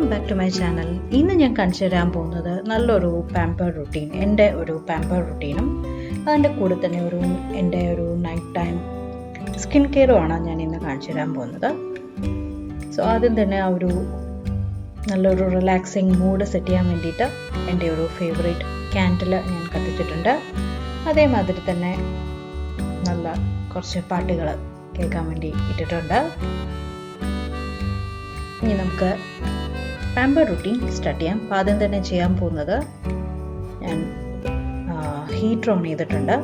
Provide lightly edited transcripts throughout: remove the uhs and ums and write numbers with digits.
Welcome back to my channel. ഇന്ന് ഞാൻ കാണിച്ചു തരാൻ പോകുന്നത് നല്ലൊരു പാമ്പർ റുട്ടീൻ, എൻ്റെ ഒരു പാമ്പർ റുട്ടീനും അതിൻ്റെ കൂടെ തന്നെ എൻ്റെ ഒരു നൈറ്റ് ടൈം സ്കിൻ കെയറുമാണ് ഞാൻ ഇന്ന് കാണിച്ചു തരാൻ പോകുന്നത്. സോ ആദ്യം തന്നെ നല്ലൊരു റിലാക്സിങ് മൂഡ് സെറ്റ് ചെയ്യാൻ വേണ്ടിയിട്ട് എൻ്റെ ഒരു ഫേവറേറ്റ് ക്യാൻഡിൽ ഞാൻ കത്തിച്ചിട്ടുണ്ട്. അതേമാതിരി തന്നെ നല്ല കുറച്ച് പാട്ടുകൾ കേൾക്കാൻ വേണ്ടി ഇട്ടിട്ടുണ്ട്. ഇനി നമുക്ക് പാമ്പർ റുട്ടീൻ സ്റ്റാർട്ട് ചെയ്യാം. അപ്പോൾ ആദ്യം തന്നെ ചെയ്യാൻ പോകുന്നത്, ഞാൻ ഹീറ്റർ ഓൺ ചെയ്തിട്ടുണ്ട്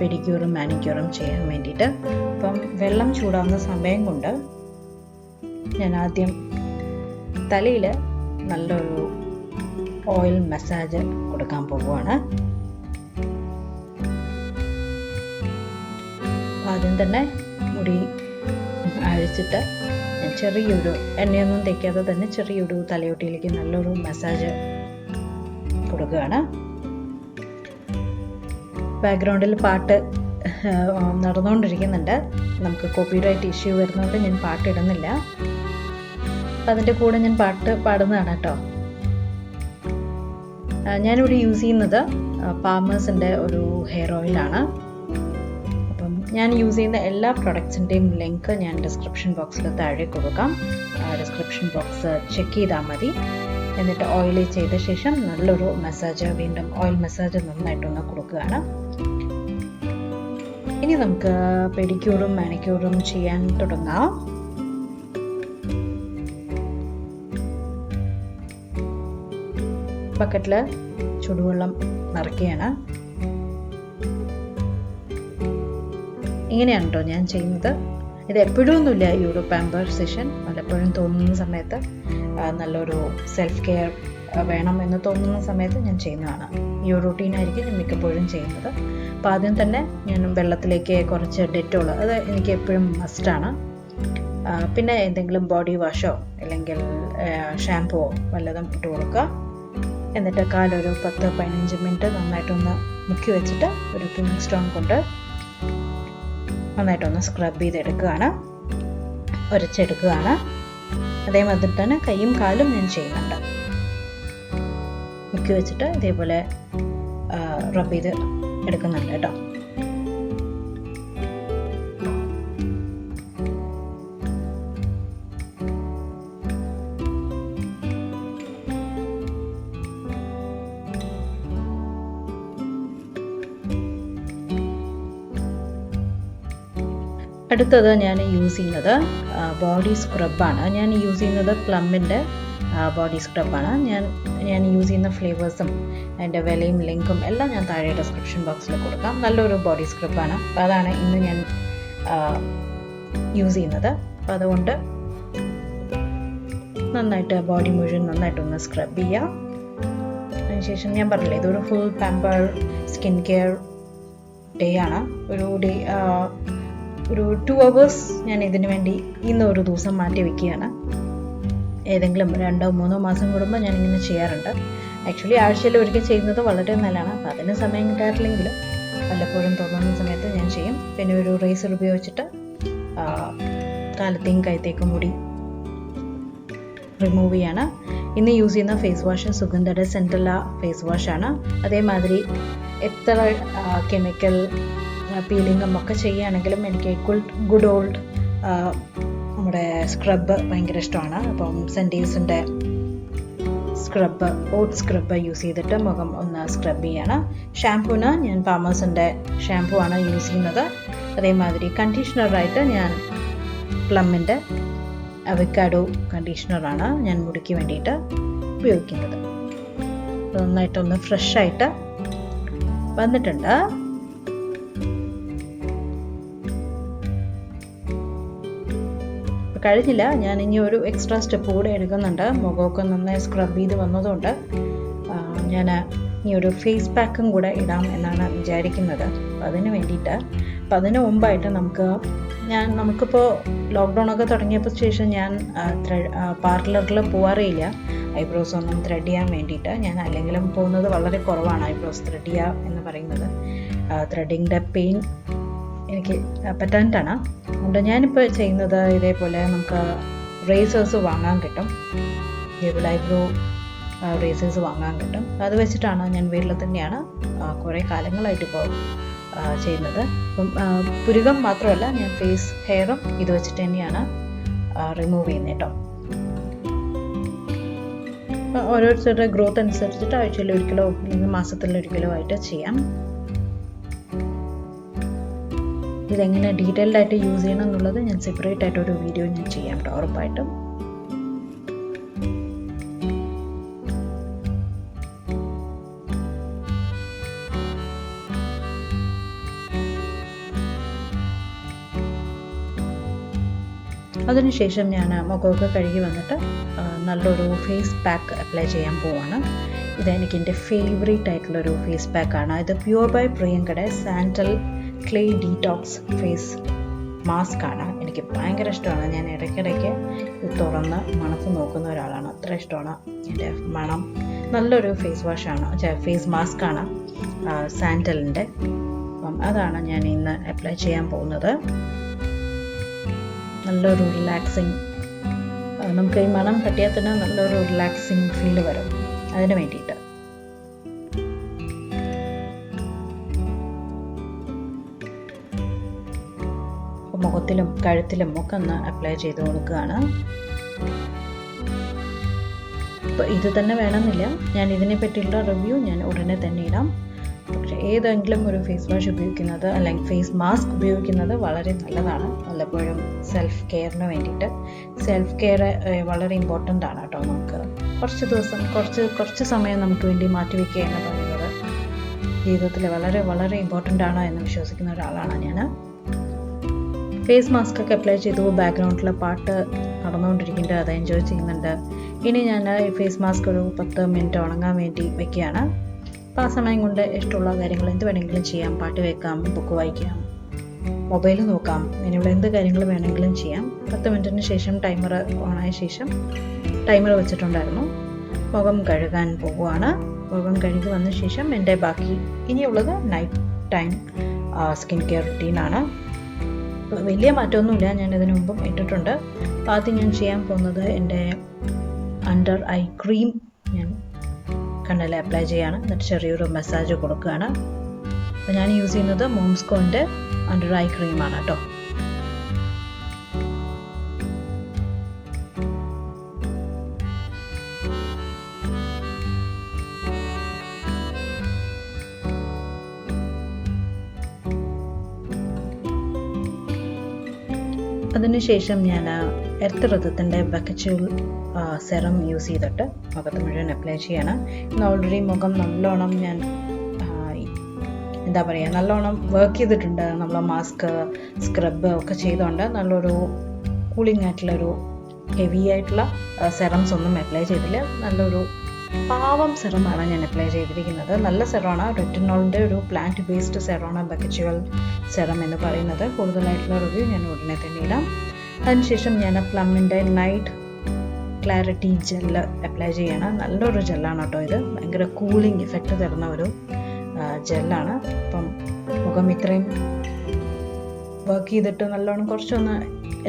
പെഡിക്യൂറും മാനിക്യൂറും ചെയ്യാൻ വേണ്ടിയിട്ട്. അപ്പം വെള്ളം ചൂടാവുന്ന സമയം കൊണ്ട് ഞാൻ ആദ്യം തലയിൽ നല്ലൊരു ഓയിൽ മസാജ് കൊടുക്കാൻ പോവുകയാണ്. ആദ്യം തന്നെ മുടി അഴിച്ചിട്ട് ചെറിയൊരു എണ്ണയൊന്നും തേക്കാതെ തന്നെ ചെറിയൊരു തലയോട്ടിയിലേക്ക് നല്ലൊരു മസാജ് കൊടുക്കുകയാണ്. ബാക്ക്ഗ്രൗണ്ടിൽ പാട്ട് നടന്നുകൊണ്ടിരിക്കുന്നുണ്ട്. നമുക്ക് കോപ്പിറൈറ്റ് ഇഷ്യൂ വരുന്നതുകൊണ്ട് ഞാൻ പാട്ട് ഇടുന്നില്ല. അതിൻ്റെ കൂടെ ഞാൻ പാട്ട് പാടുന്നതാണ് കേട്ടോ. ഞാനിവിടെ യൂസ് ചെയ്യുന്നത് പാമേഴ്സിൻ്റെ ഒരു ഹെയർ ഓയിലാണ്. ഞാൻ യൂസ് ചെയ്യുന്ന എല്ലാ പ്രൊഡക്ട്സിൻ്റെയും ലിങ്ക് ഞാൻ ഡിസ്ക്രിപ്ഷൻ ബോക്സിൽ താഴെ കൊടുക്കാം. ഡിസ്ക്രിപ്ഷൻ ബോക്സ് ചെക്ക് ചെയ്താൽ മതി. എന്നിട്ട് ഓയിൽ ചെയ്ത ശേഷം നല്ലൊരു മസാജ്, വീണ്ടും ഓയിൽ മസാജ് നന്നായിട്ടൊന്ന് കൊടുക്കുകയാണ്. ഇനി നമുക്ക് പെഡിക്യൂറും മാനിക്യൂറും ചെയ്യാൻ തുടങ്ങാം. ബക്കറ്റിൽ ചൂടുവെള്ളം നിറയ്ക്കുകയാണ്. ഇങ്ങനെയാണ് കേട്ടോ ഞാൻ ചെയ്യുന്നത്. ഇത് എപ്പോഴും ഒന്നുമില്ല ഈ ഒരു പാമ്പർ സെഷൻ. പലപ്പോഴും തോന്നുന്ന സമയത്ത്, നല്ലൊരു സെൽഫ് കെയർ വേണം എന്ന് തോന്നുന്ന സമയത്ത് ഞാൻ ചെയ്യുന്നതാണ്. ഈ ഒരു റൂട്ടീനായിരിക്കും ഞാൻ മിക്കപ്പോഴും ചെയ്യുന്നത്. അപ്പോൾ ആദ്യം തന്നെ ഞാൻ വെള്ളത്തിലേക്ക് കുറച്ച് ഡെറ്റോൾ, അത് എനിക്ക് എപ്പോഴും മസ്റ്റാണ്. പിന്നെ എന്തെങ്കിലും ബോഡി വാഷോ അല്ലെങ്കിൽ ഷാമ്പുവോ വല്ലതും ഇട്ട് കൊടുക്കുക. എന്നിട്ട് കാലൊരു 10-15 മിനിറ്റ് നന്നായിട്ടൊന്ന് മുക്കി വെച്ചിട്ട് ഒരു ക്ലീനിങ് സ്റ്റോൺ കൊണ്ട് നന്നായിട്ടൊന്ന് സ്ക്രബ് ചെയ്തെടുക്കുകയാണ്, ഉരച്ചെടുക്കുകയാണ്. അതേമാതിരി തന്നെ കൈയും കാലും ഞാൻ ചെയ്യുന്നുണ്ട്. മുക്കി വെച്ചിട്ട് ഇതേപോലെ റബ്ബ് ചെയ്ത് എടുക്കുന്നുണ്ട് കേട്ടോ. അടുത്തത് ഞാൻ യൂസ് ചെയ്യുന്നത് ബോഡി സ്ക്രബാണ്. ഞാൻ യൂസ് ചെയ്യുന്നത് പ്ലമ്മിൻ്റെ ബോഡി സ്ക്രബാണ്. ഞാൻ യൂസ് ചെയ്യുന്ന ഫ്ലേവേഴ്സും അതിൻ്റെ വിലയും ലിങ്കും എല്ലാം ഞാൻ താഴെ ഡിസ്ക്രിപ്ഷൻ ബോക്സിൽ കൊടുക്കാം. നല്ലൊരു ബോഡി സ്ക്രബാണ്. അപ്പോൾ അതാണ് ഇന്ന് ഞാൻ യൂസ് ചെയ്യുന്നത്. അപ്പോൾ അതുകൊണ്ട് നന്നായിട്ട് ബോഡി മുഴുവൻ നന്നായിട്ടൊന്ന് സ്ക്രബ് ചെയ്യാം. അതിനുശേഷം ഞാൻ പറഞ്ഞില്ലേ, ഇതൊരു full pamper skin care day ആണ്. ഒരു 2 hours ഞാൻ ഇതിനു വേണ്ടി ഇന്നൊരു ദിവസം മാറ്റി വയ്ക്കുകയാണ്. ഏതെങ്കിലും 2-3 മാസം കൂടുമ്പോൾ ഞാനിങ്ങനെ ചെയ്യാറുണ്ട്. ആക്ച്വലി ആഴ്ചയിൽ ഒരിക്കൽ ചെയ്യുന്നത് വളരെ നല്ലതാണ്. അപ്പോൾ അതിന് സമയം കിട്ടാറില്ലെങ്കിലും വല്ലപ്പോഴും തോന്നുന്ന സമയത്ത് ഞാൻ ചെയ്യും. പിന്നെ ഒരു റേസർ ഉപയോഗിച്ചിട്ട് കാലത്തേക്കും കൈത്തേക്കും മുടി റിമൂവ് ചെയ്യാണ്. ഇന്ന് യൂസ് ചെയ്യുന്ന ഫേസ് വാഷ് സുഗന്ധയുടെ സെൻട്രല ഫേസ് വാഷാണ്. അതേമാതിരി എത്ര കെമിക്കൽ പീലിങ്ങും ഒക്കെ ചെയ്യുകയാണെങ്കിലും എനിക്ക് ഗുഡ് ഓൾഡ് നമ്മുടെ സ്ക്രബ് ഭയങ്കര ഇഷ്ടമാണ്. അപ്പം സെൻറ്റീവ്സിൻ്റെ സ്ക്രബ്, ഓട്ട് സ്ക്രബ് യൂസ് ചെയ്തിട്ട് മുഖം ഒന്ന് സ്ക്രബ് ചെയ്യാണ്. ഷാംപൂന് ഞാൻ പാമേഴ്സിൻ്റെ ഷാംപൂ ആണ് യൂസ് ചെയ്യുന്നത്. അതേമാതിരി കണ്ടീഷണറായിട്ട് ഞാൻ പ്ലമ്മിൻ്റെ അവക്കാഡോ കണ്ടീഷണറാണ് ഞാൻ മുടിക്ക് വേണ്ടിയിട്ട് ഉപയോഗിക്കുന്നത്. നന്നായിട്ടൊന്ന് ഫ്രഷായിട്ട് വന്നിട്ടുണ്ട്. കഴിഞ്ഞില്ല, ഞാൻ ഇനി ഒരു എക്സ്ട്രാ സ്റ്റെപ്പ് കൂടെ എടുക്കുന്നുണ്ട്. മുഖമൊക്കെ നന്നായി സ്ക്രബ് ചെയ്ത് വന്നതുകൊണ്ട് ഞാൻ ഇനി ഒരു ഫേസ് പാക്കും കൂടെ ഇടാം എന്നാണ് വിചാരിക്കുന്നത്. അതിന് വേണ്ടിയിട്ട്, അപ്പം അതിന് മുമ്പായിട്ട് നമുക്കിപ്പോൾ ലോക്ക്ഡൗൺ ഒക്കെ തുടങ്ങിയപ്പോൾ ശേഷം ഞാൻ പാർലറിൽ പോവാറേയില്ല ഐബ്രോസ് ഒന്നും ത്രെഡ് ചെയ്യാൻ വേണ്ടിയിട്ട്. ഞാൻ അല്ലെങ്കിലും പോകുന്നത് വളരെ കുറവാണ് ഐബ്രോസ് ത്രെഡ് ചെയ്യുക എന്ന് പറയുന്നത്. ത്രെഡിങ്ങിൻ്റെ പെയിൻ എനിക്ക് പറ്റാനായിട്ടാണ്. അതുകൊണ്ട് ഞാനിപ്പോൾ ചെയ്യുന്നത് ഇതേപോലെ നമുക്ക് റേസേഴ്സ് വാങ്ങാൻ കിട്ടും, ജെബിൾ ഐബ്രോ റേസേഴ്സ് വാങ്ങാൻ കിട്ടും. അത് വെച്ചിട്ടാണ് ഞാൻ വീട്ടിൽ തന്നെയാണ് കുറേ കാലങ്ങളായിട്ട് ഇപ്പോൾ ചെയ്യുന്നത്. അപ്പം പുരുകം മാത്രമല്ല, ഞാൻ ഫേസ് ഹെയറും ഇത് വെച്ചിട്ട് തന്നെയാണ് റിമൂവ് ചെയ്യുന്നത് കേട്ടോ. ഓരോരുത്തരുടെ ഗ്രോത്ത് അനുസരിച്ചിട്ട് ആഴ്ചയിൽ 1 കിലോ അല്ലെങ്കിൽ മാസത്തിൽ 1 കിലോ ആയിട്ട് ചെയ്യാം. ഇതെങ്ങനെ ഡീറ്റെയിൽഡ് ആയിട്ട് യൂസ് ചെയ്യണം എന്നുള്ളത് ഞാൻ സെപ്പറേറ്റ് ആയിട്ട് ഒരു വീഡിയോ ഞാൻ ചെയ്യാം കേട്ടോ, ഉറപ്പായിട്ടും. അതിനുശേഷം ഞാൻ മുഖമൊക്കെ കഴുകി വന്നിട്ട് നല്ലൊരു ഫേസ് പാക്ക് അപ്ലൈ ചെയ്യാൻ പോവാണ്. ഇതെനിക്ക് എൻ്റെ ഫേവറേറ്റ് ആയിട്ടുള്ളൊരു ഫേസ് പാക്കാണ്. ഇത് പ്യുവർ ബൈ പ്രിയങ്കയുടെ sandal clay detox face mask ആണ്. എനിക്ക് ഭയങ്കര ഇഷ്ടമാണ്. ഞാൻ ഇടയ്ക്കിടയ്ക്ക് ഇത് തുറന്ന് മണത്ത് നോക്കുന്ന ഒരാളാണ്. അത്ര ഇഷ്ടമാണ് എൻ്റെ മണം. നല്ലൊരു ഫേസ് വാഷാണ്, ഫേസ് മാസ്ക് ആണ് സാൻഡലിൻ്റെ. അപ്പം അതാണ് ഞാൻ ഇന്ന് അപ്ലൈ ചെയ്യാൻ പോകുന്നത്. നല്ലൊരു റിലാക്സിങ്, നമുക്ക് ഈ മണം തട്ടിയാൽ തന്നെ നല്ലൊരു റിലാക്സിങ് ഫീൽ വരും. അതിന് വേണ്ടിയിട്ട് മുഖത്തിലും കഴുത്തിലും ഒക്കെ ഒന്ന് അപ്ലൈ ചെയ്ത് കൊടുക്കുകയാണ്. അപ്പോൾ ഇത് തന്നെ വേണമെന്നില്ല, ഞാൻ ഇതിനെ പറ്റിയുള്ള റിവ്യൂ ഞാൻ ഉടനെ തന്നെ ഇടാം. പക്ഷേ ഏതെങ്കിലും ഒരു ഫേസ് വാഷ് ഉപയോഗിക്കുന്നത് അല്ലെങ്കിൽ ഫേസ് മാസ്ക് ഉപയോഗിക്കുന്നത് വളരെ നല്ലതാണ്. വല്ലപ്പോഴും സെൽഫ് കെയറിന് വേണ്ടിയിട്ട്. സെൽഫ് കെയർ വളരെ ഇമ്പോർട്ടൻ്റ് ആണ് കേട്ടോ. നമുക്ക് കുറച്ച് സമയം നമുക്ക് വേണ്ടി മാറ്റിവെക്കുക എന്ന് പറയുന്നത് ജീവിതത്തിൽ വളരെ വളരെ ഇമ്പോർട്ടൻ്റ് ആണ് എന്ന് വിശ്വസിക്കുന്ന ഒരാളാണ് ഞാൻ. ഫേസ് മാസ്ക് ഒക്കെ അപ്ലൈ ചെയ്തു, ബാക്ക്ഗ്രൗണ്ടിലെ പാട്ട് നടന്നുകൊണ്ടിരിക്കുന്നുണ്ട്, അത് എൻജോയ് ചെയ്യുന്നുണ്ട്. ഇനി ഞാൻ ഈ ഫേസ് മാസ്ക് ഒരു 10 മിനിറ്റ് ഉണങ്ങാൻ വേണ്ടി വെക്കുകയാണ്. അപ്പോൾ ആ സമയം കൊണ്ട് ഇഷ്ടമുള്ള കാര്യങ്ങൾ എന്ത് വേണമെങ്കിലും ചെയ്യാം. പാട്ട് കേൾക്കാം, ബുക്ക് വായിക്കാം, മൊബൈൽ നോക്കാം, ഇങ്ങനെയുള്ള എന്ത് കാര്യങ്ങൾ വേണമെങ്കിലും ചെയ്യാം. 10 മിനിറ്റിന് ശേഷം ടൈമർ ഓണായ ശേഷം ടൈമർ വെച്ചിട്ടുണ്ടായിരുന്നു. മുഖം കഴുകാൻ പോവുകയാണ്. മുഖം കഴുകി വന്ന ശേഷം എൻ്റെ ബാക്കി ഇനിയുള്ളത് നൈറ്റ് ടൈം സ്കിൻ കെയർ റുട്ടീനാണ്. വലിയ മാറ്റമൊന്നുമില്ല, ഞാൻ ഇതിനു മുമ്പും ഇട്ടിട്ടുണ്ട്. അപ്പോൾ ആദ്യം ഞാൻ ചെയ്യാൻ പോകുന്നത് എൻ്റെ അണ്ടർ ഐ ക്രീം ഞാൻ കണ്ണിൽ അപ്ലൈ ചെയ്യാണ്. എന്നിട്ട് ചെറിയൊരു മസാജ് കൊടുക്കുകയാണ്. അപ്പോൾ ഞാൻ യൂസ് ചെയ്യുന്നത് മോംസ്കോൻ്റെ അണ്ടർ ഐ ക്രീമാണ് കേട്ടോ. അതിനുശേഷം ഞാൻ എർത്ത് ഋതത്തിൻ്റെ ബക്കച്ചുൽ സെറം യൂസ് ചെയ്തിട്ട് മുഖത്ത് മുഴുവൻ അപ്ലൈ ചെയ്യണം. ഇന്ന് ഓൾറെഡി മുഖം നല്ലോണം ഞാൻ നല്ലോണം വർക്ക് ചെയ്തിട്ടുണ്ട്. നമ്മൾ മാസ്ക് സ്ക്രബ് ഒക്കെ ചെയ്തുകൊണ്ട് നല്ലൊരു കൂളിംഗ് ആയിട്ടുള്ളൊരു ഹെവി ആയിട്ടുള്ള സെറംസ് ഒന്നും അപ്ലൈ ചെയ്തില്ല. നല്ലൊരു പാവം സെറമാണ് ഞാൻ അപ്ലൈ ചെയ്തിരിക്കുന്നത്. നല്ല സെറമാണ്, റെറ്റിനോളിൻ്റെ ഒരു പ്ലാന്റ് ബേസ്ഡ് സെറമാണ് ബക്കച്ചുവൽ സെറം എന്ന് പറയുന്നത്. കൂടുതലായിട്ടുള്ള റിവ്യൂ ഞാൻ ഉടനെ തന്നെ ഇടാം. അതിനുശേഷം ഞാൻ പ്ലമ്മിൻ്റെ നൈറ്റ് ക്ലാരിറ്റി ജെല്ല് അപ്ലൈ ചെയ്യണം. നല്ലൊരു ജെല്ലാണ് കേട്ടോ ഇത്. ഭയങ്കര കൂളിംഗ് ഇഫക്റ്റ് തരുന്ന ഒരു ജെല്ലാണ്. അപ്പം മുഖം ഇത്രയും വർക്ക് ചെയ്തിട്ട് നല്ലോണം കുറച്ചൊന്ന്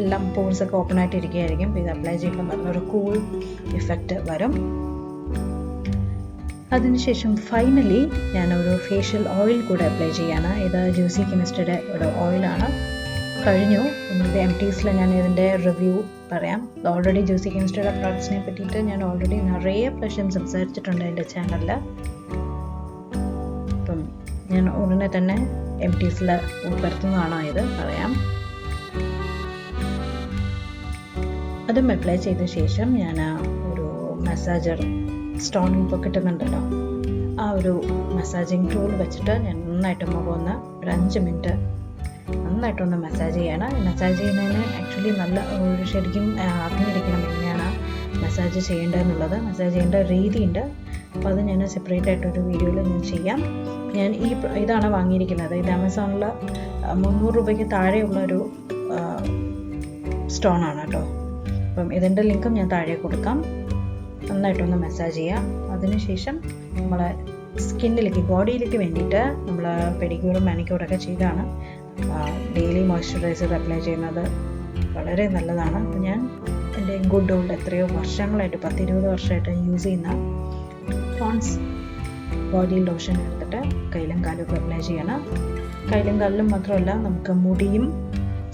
എല്ലാം പോർസൊക്കെ ഓപ്പൺ ആയിട്ട് ഇരിക്കുകയായിരിക്കും. ഇത് അപ്ലൈ ചെയ്യുമ്പോൾ നല്ലൊരു കൂൾ ഇഫക്റ്റ് വരും. അതിനുശേഷം ഫൈനലി ഞാനൊരു ഫേഷ്യൽ ഓയിൽ കൂടെ അപ്ലൈ ചെയ്യാണ്. ഇത് ജ്യൂസി കെമിസ്ട്രിയുടെ ഒരു ഓയിലാണ്. കഴിഞ്ഞു. ഇനി എംറ്റീസിൽ ഞാൻ ഇതിൻ്റെ റിവ്യൂ പറയാം. ഓൾറെഡി ജ്യൂസി കെമിസ്ട്രിയുടെ പ്രോഡക്ട്സിനെ പറ്റിയിട്ട് ഞാൻ ഓൾറെഡി നിറയെ പ്രാവശ്യം സംസാരിച്ചിട്ടുണ്ട് എൻ്റെ ചാനലിൽ. അപ്പം ഞാൻ ഉടനെ തന്നെ എംറ്റീസിൽ ഉൾപ്പെടുത്തുന്നതാണോ ഇത് പറയാം. അതും അപ്ലൈ ചെയ്ത ശേഷം ഞാൻ ഒരു മസാജർ സ്റ്റോണിങ് ഇപ്പോൾ കിട്ടുന്നുണ്ടല്ലോ, ആ ഒരു മസാജിങ് ടൂൾ വെച്ചിട്ട് ഞാൻ നന്നായിട്ട് മുഖം ഒരു 5 മിനിറ്റ് നന്നായിട്ടൊന്ന് മസാജ് ചെയ്യണം. മസാജ് ചെയ്യുന്നതിന് ആക്ച്വലി നല്ല ഒരു ശരിക്കും അറിഞ്ഞിരിക്കണം എങ്ങനെയാണ് മസാജ് ചെയ്യേണ്ടതെന്നുള്ളത്. മസാജ് ചെയ്യേണ്ട രീതിയുണ്ട്. അപ്പോൾ അത് ഞാൻ സെപ്പറേറ്റ് ആയിട്ടൊരു വീഡിയോയിൽ ഞാൻ ചെയ്യാം. ഞാൻ ഇതാണ് വാങ്ങിയിരിക്കുന്നത്. ഇത് ആമസോണിൽ 300 രൂപയ്ക്ക് താഴെയുള്ളൊരു സ്റ്റോണാണ് കേട്ടോ. അപ്പം ഇതിൻ്റെ ലിങ്കും ഞാൻ താഴെ കൊടുക്കാം. നന്നായിട്ടൊന്ന് മസാജ് ചെയ്യാം. അതിനുശേഷം നമ്മളെ സ്കിന്നിലേക്ക് ബോഡിയിലേക്ക് വേണ്ടിയിട്ട് നമ്മൾ പെഡിക്യൂറും മാനിക്യൂറൊക്കെ ചെയ്താണ് ഡെയിലി മോയ്സ്ചറൈസർ അപ്ലൈ ചെയ്യുന്നത് വളരെ നല്ലതാണ്. അപ്പോൾ ഞാൻ എൻ്റെ ഗുഡ് ഓൾഡ് എത്രയോ വർഷങ്ങളായിട്ട് 10-20 വർഷമായിട്ട് യൂസ് ചെയ്യുന്ന പോൺസ് ബോഡി ലോഷൻ എടുത്തിട്ട് കയ്യിലും കാലും അപ്ലൈ ചെയ്യണം. കയ്യിലും കാലിലും മാത്രമല്ല, നമുക്ക് മുടിയും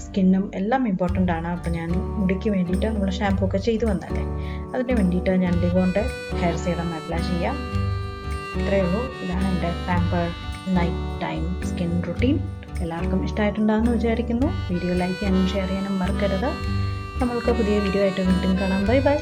സ്കിന്നും എല്ലാം ഇമ്പോർട്ടൻ്റ് ആണ്. അപ്പോൾ ഞാൻ മുടിക്ക് വേണ്ടിയിട്ട് നമ്മൾ ഷാമ്പൂ ഒക്കെ ചെയ്തു വന്നല്ലേ, അതിന് വേണ്ടിയിട്ട് ഞാൻ ലിവോൻ്റെ ഹെയർ സീറം അപ്ലൈ ചെയ്യാം. ഇത്രയേ ഉള്ളൂ. ഇതാണ് എൻ്റെ pamper night time skin routine. എല്ലാവർക്കും ഇഷ്ടമായിട്ടുണ്ടാകുമെന്ന് വിചാരിക്കുന്നു. വീഡിയോ ലൈക്ക് ചെയ്യാനും ഷെയർ ചെയ്യാനും മറക്കരുത്. നമ്മൾക്ക് പുതിയ വീഡിയോ ആയിട്ട് വീണ്ടും കാണാം. Bye bye.